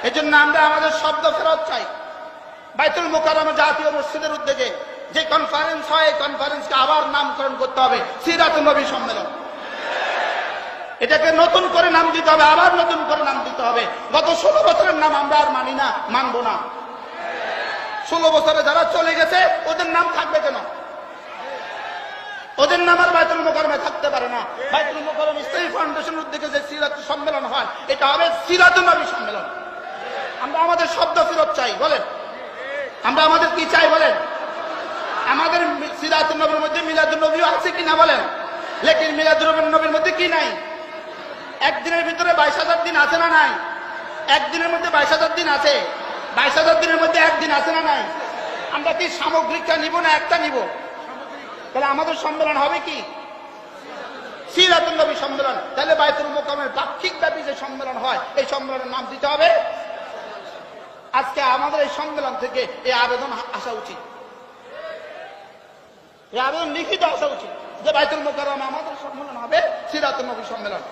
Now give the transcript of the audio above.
এই জন্য আমরা আমাদের শব্দ ফেরত চাই। বাইতুল মুকাররম জাতীয় মসজিদের উদ্যোগে যে কনফারেন্স হয়, এই কনফারেন্সকে আবার নামকরণ করতে হবে সিরাতুন নবী সম্মেলন। এটাকে নতুন করে নাম দিতে হবে, আবার নতুন করে নাম দিতে হবে। গত 16 বছরের নাম আমরা আর মানি না, মানব না। 16 বছরে যারা চলে গেছে ওদের নাম থাকবে কেন? ওদের নাম আর বাইতুল মুকাররমে থাকতে পারে না। বাইতুল মুকাররম ইসলামী ফাউন্ডেশনের উদ্যোগে যে সিরাত সম্মেলন হয়, এটা হবে সিরাতুন নবী সম্মেলন। আমরা আমাদের শব্দ ফেরত চাই। বলেন আমরা আমাদের কি চাই? বলেন আমাদের সিরাতুন নবীর মধ্যে মিলাদুন নবী আছে কিনা? বলেন লেকিন মিলাদুন নবীর মধ্যে কি নাই? একদিনের ভিতরে 22,000 দিন আছে না নাই? একদিনের মধ্যে 22,000 দিন আছে। 22,000 দিনের মধ্যে একদিন আছে না নাই? আমরা কি সামগ্রিকটা নিব না একটা নিব? তাহলে আমাদের সম্মেলন হবে কি? সিরাতুন নবী সম্মেলন। তাহলে বাইতুল মুকাররমের পাক্ষিক ব্যাপী যে সম্মেলন হয়, এই সম্মেলনের নাম দিতে হবে। আজকে আমাদের এই সম্মেলন থেকে এই আবেদন আসা উচিত, এই আবেদন লিখিত আসা উচিত যে বাইতুল মুকাররমে আমাদের সম্মেলন হবে সিরাতুন নবী সম্মেলন।